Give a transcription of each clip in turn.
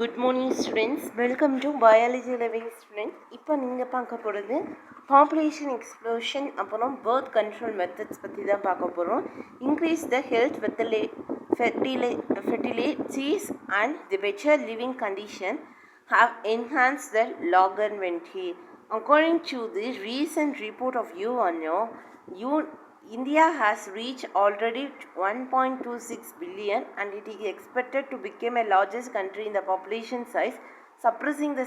Good morning students, welcome to biology living students. இப்போ நீங்கள் பார்க்க போகிறது பாப்புலேஷன் எக்ஸ்ப்ளோஷன் அப்புறம் பர்த் கண்ட்ரோல் மெத்தட்ஸ் பற்றி தான் பார்க்க போகிறோம். Increase the health fertilities and the better living condition have enhanced the longevity. According to the recent report of UNO, India has reached already 1.26 billion and it is expected to become a largest country in the population size, suppressing the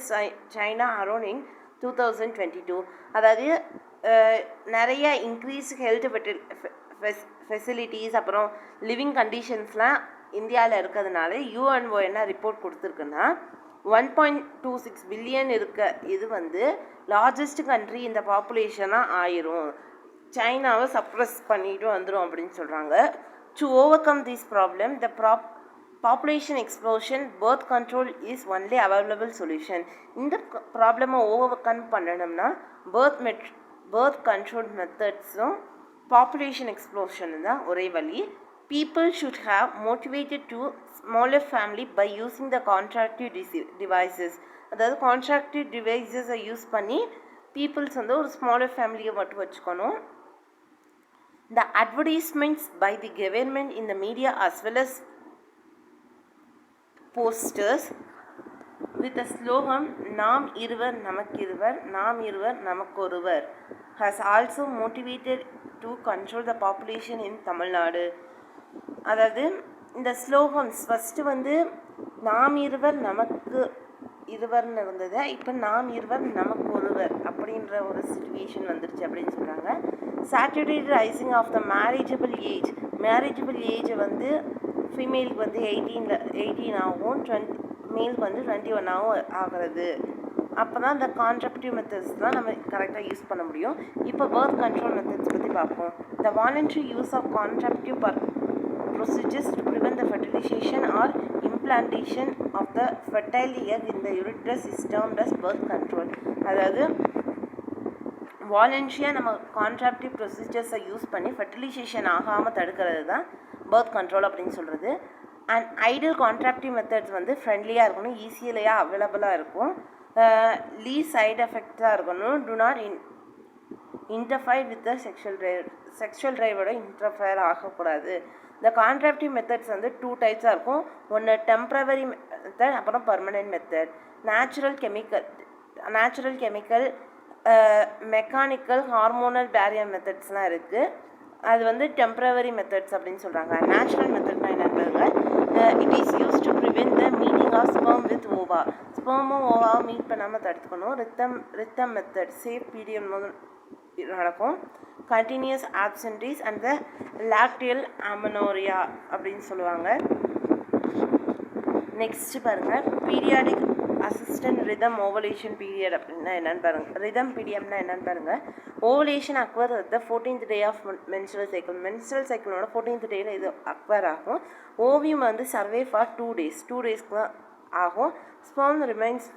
China around in 2022. அதாவது நிறைய increase health facilities அப்புறம் living கண்டிஷன்ஸ்லாம் இந்தியாவில் இருக்கிறதுனால UNO என்ன report கொடுத்துருக்குன்னா 1.26 billion இருக்க இது வந்து largest country இந்த பாப்புலேஷனாக ஆயிரும், சைனாவை சப்ரஸ் பண்ணிட்டு வந்துடும் அப்படின்னு சொல்கிறாங்க. To over come this problem the population explosion birth control is only available solution. இந்த ப்ராப்ளமை ஓவர் கம் பண்ணணும்னா பர்த் கண்ட்ரோல் மெத்தட்ஸும் பாப்புலேஷன் எக்ஸ்ப்ளோஷன் தான் ஒரே வழி. People should have motivated to smaller family by using the contraceptive devices. அதாவது contraceptive devices use பண்ணி peoples வந்து ஒரு smaller ஃபேமிலியை மட்டும் வச்சுக்கணும். The advertisements by the government in the media as well as posters with the slogan நாம் இருவர் நமக்கிருவர் நாம் இருவர் நமக்கொருவர் has also motivated to control the population in Tamil Nadu. அதாவது இந்த ஸ்லோகன்ஸ் ஃபஸ்ட்டு வந்து நாம் இருவர் நமக்கு இருவர்னு இருந்தது, இப்போ நாம் இருவர் நமக்கு ஒருவர் அப்படின்ற ஒரு சிச்சுவேஷன் வந்துருச்சு அப்படின்னு சொல்கிறாங்க. Saturday rising of the marriageable ஏஜை வந்து ஃபீமேலுக்கு வந்து 18 ஆகும், மேலுக்கு வந்து 21 ஆகிறது. அப்போ தான் இந்த கான்ட்ரப்டிவ் மெத்தட்ஸ் தான் நம்ம கரெக்டாக யூஸ் பண்ண முடியும். இப்போ பர்த் கண்ட்ரோல் மெத்தட்ஸ் பற்றி பார்ப்போம். The voluntary use of contraceptive procedures to prevent the fertilization or implantation of the fertile egg in the uterus is termed as birth control. அதாவது வாலண்டரியாக நம்ம கான்ட்ராப்டிவ் ப்ரொசீஜர்ஸை யூஸ் பண்ணி ஃபெர்டிலைசேஷன் ஆகாமல் தடுக்கிறது தான் பர்த் கண்ட்ரோல் அப்படின்னு சொல்கிறது. அண்ட் ஐடியல் கான்ட்ராப்டிவ் மெத்தட்ஸ் வந்து ஃப்ரெண்ட்லியாக இருக்கணும், ஈஸியாக அவைலபிளாக இருக்கும், லீஸ் சைடு எஃபெக்டாக இருக்கணும், to not interfere with the sexual ட்ரைவோட இன்டர்ஃபயர் ஆகக்கூடாது. இந்த கான்ட்ராப்டிவ் மெத்தட்ஸ் வந்து 2 டைப்ஸாக இருக்கும். ஒன்று டெம்ப்ரவரி மெத்தட், அப்புறம் permanent method. Natural chemical mechanical hormonal barrier மெத்தட்ஸ்லாம் இருக்குது. அது வந்து டெம்ப்ரவரி மெத்தட்ஸ் அப்படின்னு சொல்கிறாங்க. நேச்சுரல் மெத்தட்னா என்னன்னு பாருங்க. It is use to prevent the meeting of sperm with ova. ஸ்பெர்மும் ஓவாவை மீட் பண்ணாமல் தடுத்துக்கணும். ரித்தம் மெத்தட் சேஃப் பீரியட் நடக்கும். Continuous abstinence and the lacteal amenorrhoea அப்படின்னு சொல்லுவாங்க. நெக்ஸ்ட் பாருங்கள், periodic assistant rhythm ovulation period அப்படின்னா என்னென்னு பாருங்கள். ரிதம் பீரியட்னா என்னென்னு பாருங்கள். Ovulation occur the 14th day of menstrual சைக்கிளோட 14th day இது அக்வர் ஆகும். ஓவியம் வந்து சர்வே ஃபார் 2 டேஸ்க்கு தான் ஆகும். Sperm remains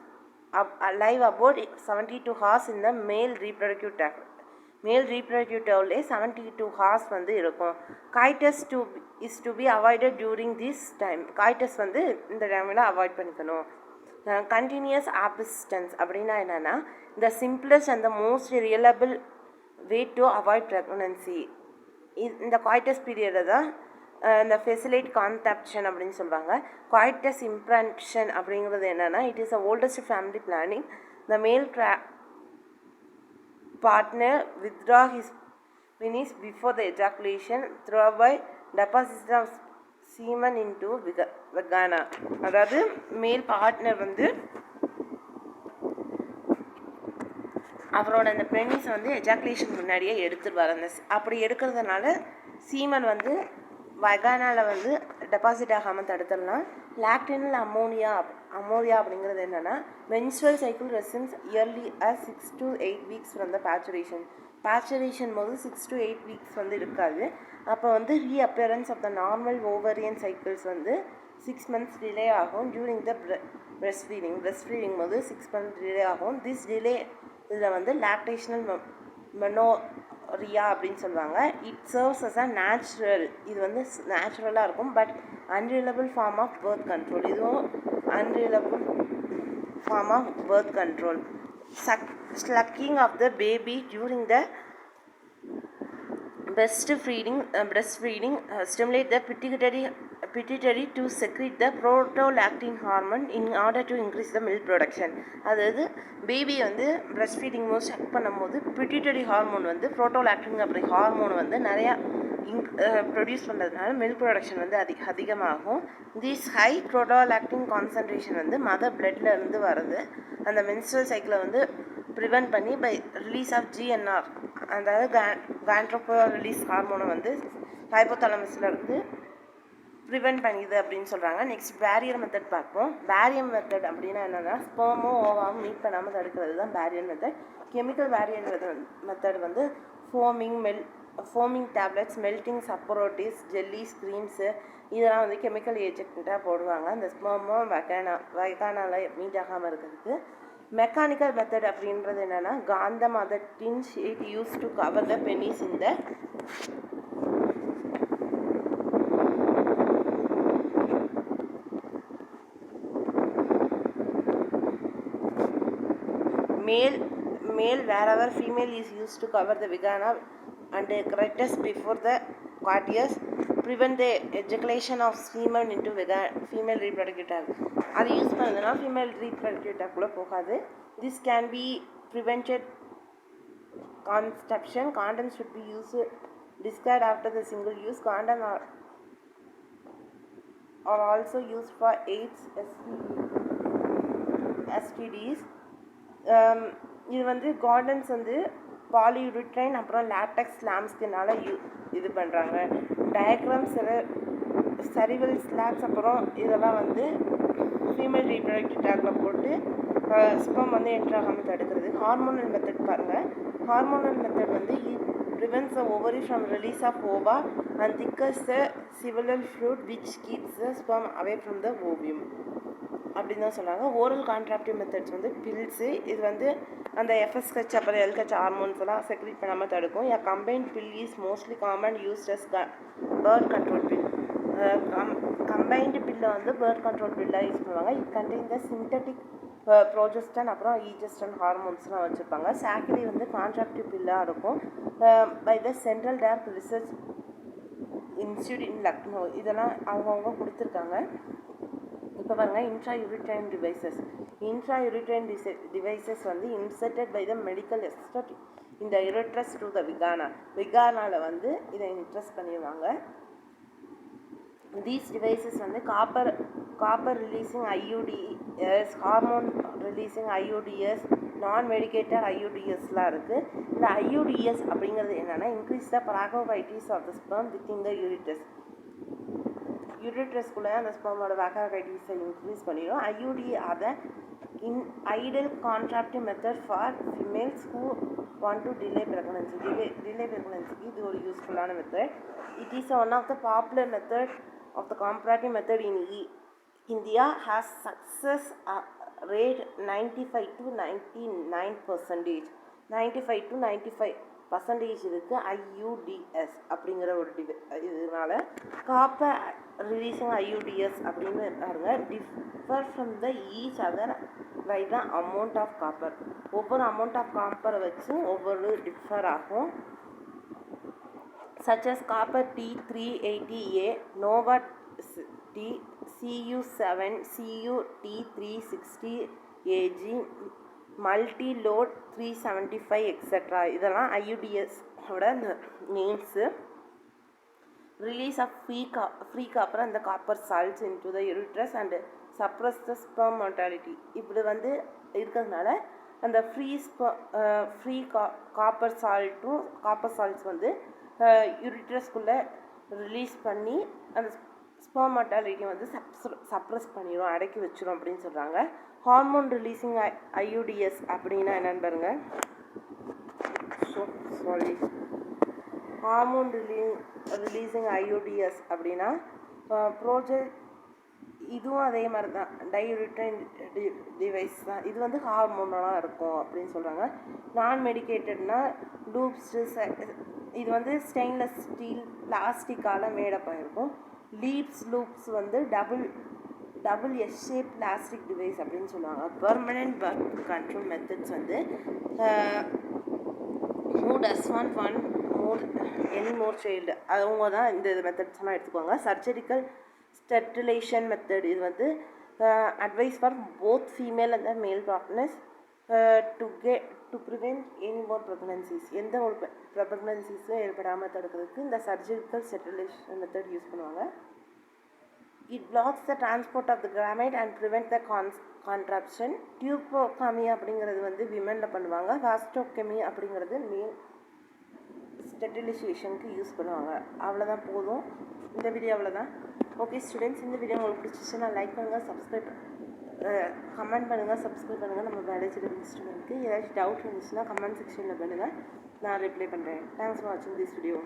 alive about 72 hours in the male reproductive tract. மேல் ரீப்ரடக்டிவ்லே 72 hours வந்து இருக்கும். Coitus is to be avoided during this time. Coitus வந்து இந்த டைமில் அவாய்ட் பண்ணிக்கணும். கண்டினியூஸ் ஆப்ஸ்டன்ஸ் அப்படின்னா என்னென்னா இந்த simplest and the most reliable way to avoid pregnancy. இந்த காய்டஸ் பீரியடை தான் இந்த ஃபெசிலேட் கான்டாப்ஷன் அப்படின்னு சொல்லுவாங்க. காய்டஸ் இம்ப்ளான்டேஷன் அப்படிங்கிறது என்னென்னா it is the oldest family planning. The male partner withdraw his penis before the ejaculation thereby deposition of semen into vagina. அதாவது மேல் partner வந்து அவரோட அந்த பெனிஸ் வந்து எஜாகுலேஷன் முன்னாடியே எடுத்துருவார். அந்த அப்படி எடுக்கிறதுனால சீமன் வந்து வகானாவில் வந்து டெபாசிட் ஆகாமல் தடுத்துடலாம். லாக்டினல் அமோனியா அப்படிங்கிறது என்னென்னா menstrual cycle resumes early 6 to 8 weeks from the parturition போது 6 to 8 weeks வந்து இருக்காது. அப்போ வந்து reappearance of the normal ovarian cycles வந்து 6 months டிலே ஆகும். டியூரிங் த பிரெஸ்ட் ஃபீடிங் போது 6 months டிலே ஆகும். திஸ் டிலே இதில் வந்து லாக்டேஷனல் ரியா அப்படின்னு சொல்லுவாங்க. It serves as a natural, இது வந்து நேச்சுரலாக இருக்கும் but unreliable form of birth control. இதுவும் unreliable form of birth control. Sucking of the baby during the breastfeeding stimulate the pituitary to secrete the prolactin hormone in order to increase the milk production. அதாவது baby வந்து breast feeding போது check பண்ணும்போது pituitary hormone வந்து ப்ரோட்டோலாக்டின் அப்படி hormone வந்து நிறையா produce பண்ணுறதுனால milk production வந்து அதிகமாகும். திஸ் ஹை ப்ரோட்டோலாக்டின் கான்சன்ட்ரேஷன் வந்து மதர் பிளட்ல இருந்து வருது. அந்த மென்ஸ்ட்ரல் சைக்கிளை வந்து ப்ரிவென்ட் பண்ணி பை ரிலீஸ் ஆஃப் ஜிஎன்ஆர், அதாவது கான்ட்ரோபோல் ரிலீஸ் ஹார்மோனை வந்து ஹைப்போதாலமஸில் இருந்து ப்ரிவென்ட் பண்ணிது அப்படின்னு சொல்கிறாங்க. நெக்ஸ்ட் பேரியர் மெத்தட் பார்ப்போம். பேரியர் மெத்தட் அப்படின்னா என்னென்னா ஸ்பெர்மோ ஓவாவும் மீட் பண்ணாமல் தடுக்கிறது தான் barrier method. Chemical barrier method வந்து foaming tablets, melting suppositories, jellies, creams இதெல்லாம் வந்து கெமிக்கல் ஏஜென்ட்டாக போடுவாங்க அந்த ஸ்பெர்மோ வைகானால மீட் ஆகாமல் இருக்கிறதுக்கு. மெக்கானிக்கல் மெத்தட் அப்படின்றது என்னென்னா காந்தம் அதை thin sheath use to cover the penis இந்த male wherever female is used to cover the vagina and crevice before the coitus, prevent the ejaculation of semen into female reproductive tract. அது use பண்ணதுன்னா female reproductive ட்ராக்ட்குள்ளே போகாது. This can be prevented conception. Condom should be used discard after the single use. Condom are also used for AIDS, STDs. இது வந்து gardens வந்து பாலியூரிட்ரைன் அப்புறம் latex லாம்ஸ்கினால இது பண்ணுறாங்க. டயக்ராம் செரிவல் ஸ்லாக்ஸ் அப்புறம் இதெல்லாம் வந்து ஃபீமேல் ரீப்ரடக்டிவ் ட்ராக்டில் போட்டு ஸ்பெர்ம் வந்து என்ட்ராகாமல் தடுக்கிறது. ஹார்மோனல் மெத்தட் பாருங்கள். ஹார்மோனல் மெத்தட் வந்து prevents the ovary from release of ova and thickens the cervical fluid which keeps the sperm away from the ovum அப்படின்னு தான் சொல்கிறாங்க. ஓரல் கான்ட்ராக்டிவ் மெத்தட்ஸ் வந்து பில்ஸு, இது வந்து அந்த எஃப்எஸ்ஹெச் அப்புறம் எல்ஹெச் ஹார்மோன்ஸ் எல்லாம் செக்ரீட் பண்ணாமல் தடுக்கும். A combined pill is mostly common used as birth control pill. Combined பில்லை வந்து birth control பில்லாக யூஸ் பண்ணுவாங்க. இது கண்டெயின் த சிந்தட்டிக் ப்ரோஜெஸ்டன் அப்புறம் ஈஜெஸ்டன் ஹார்மோன்ஸ்லாம் வச்சுருப்பாங்க. சாக்கிலி வந்து கான்ட்ராக்டிவ் பில்லாக இருக்கும். By the central drug research institute in Lucknow இதெல்லாம் அவங்கவுங்க கொடுத்துருக்காங்க. இப்போ பாருங்கள் இன்ட்ராயூரிட்ரைன் டிவைசஸ் வந்து inserted by the medical expert இந்த யூரட்ரஸ் டு த விகானாவில் வந்து இதை இன்ட்ரெஸ்ட் பண்ணிடுவாங்க. தீஸ் டிவைசஸ் வந்து copper releasing IUDs, hormone releasing IUDs, non medicated ஐயூடிஎஸ்லாம் இருக்குது. இந்த ஐயூடிஎஸ் அப்படிங்கிறது என்னென்னா increase the phagocytosis of the sperm within the யூரிட்ரஸ்குள்ளே அந்த ஸ்பெர்மோட ப்ராகோவைட்டிஸை இன்க்ரீஸ் பண்ணிடும். IUD are the ideal கான்ட்ராக்டிவ் method for females who want to delay pregnancy இது ஒரு யூஸ்ஃபுல்லான method. It is one of the popular method of the comparative method in India has success rate 95 to 99%. 95 to 95% இருக்குது IUDS அப்படிங்கிற ஒரு இதனால. Copper releasing IUDS அப்படின்னு இருக்காங்க. Differ from the each other by the amount of copper. ஒவ்வொரு amount of காப்பரை வச்சு ஒவ்வொரு டிஃபர் ஆகும். such as copper T380A, Nova T, CU7, CU T360 AG, Multi-Load 375 etc. இதெல்லாம் IUDS ஓட names. Release of free copper and the copper salts into the uterus and suppress the sperm mortality. இப்படி வந்து இருக்கிறதுனால அந்த free copper salts வந்து யூரிட்ரஸ்குள்ளே release பண்ணி அந்த sperm mortality வந்து சப்ரஸ் பண்ணிடும், அடக்கி வச்சிடும் அப்படின்னு சொல்கிறாங்க. ஹார்மோன் ரிலீசிங் IUDS அப்படின்னா என்னென்னு பாருங்கள். ஹார்மோன் ரிலீசிங் IUDS அப்படின்னா இதுவும் அதே மாதிரி தான், டையூரிட்ரைன் டிவைஸ் தான். இது வந்து ஹார்மோனலாக இருக்கும் அப்படின்னு சொல்கிறாங்க. நான் மெடிக்கேட்டட்னா இது வந்து ஸ்டெயின்லெஸ் ஸ்டீல் பிளாஸ்டிக்கால் மேடப் ஆகிருக்கும். லூப்ஸ் வந்து double double S shape plastic device அப்படின்னு சொல்லுவாங்க. பெர்மனன்ட் பர்த் கண்ட்ரோல் மெத்தட்ஸ் வந்து who does not want any more child அவங்க தான் இந்த மெத்தட்ஸ்லாம் எடுத்துக்குவாங்க. சர்ஜரிக்கல் ஸ்டெரிலைசேஷன் மெத்தட் இது வந்து advice for both female and male partners to prevent any more pregnancies. எந்த ஒரு ப்ரெக்னன்சிஸும் ஏற்படாமல் தடுக்கிறதுக்கு இந்த சர்ஜரிக்கல் ஸ்டெரிலைசேஷன் மெத்தட் யூஸ் பண்ணுவாங்க. It blocks the transport of the gamete and prevents the contraception. டியூபோகாமி அப்படிங்கிறது வந்து விமனில் பண்ணுவாங்க. வாஸ்டோகமி அப்படிங்கிறது மேல் ஸ்டெரிலைசேஷனுக்கு யூஸ் பண்ணுவாங்க. அவ்வளோதான், போதும் இந்த வீடியோ, அவ்வளோதான். ஓகே ஸ்டூடெண்ட்ஸ், இந்த வீடியோ உங்களுக்கு பிடிச்சிச்சுன்னா லைக் பண்ணுங்கள், சப்ஸ்கிரைப் கமெண்ட் பண்ணுங்கள், சப்ஸ்கிரைப் பண்ணுங்கள். நம்ம மேரேஜ் ஸ்டூடெண்ட்க்கு ஏதாச்சும் டவுட் இருந்துச்சுன்னா கமெண்ட் செக்ஷனில் பண்ணுங்கள், நான் ரிப்ளை பண்ணுறேன். தேங்க்ஸ் ஃபார் வாட்சிங் திஸ் வீடியோ.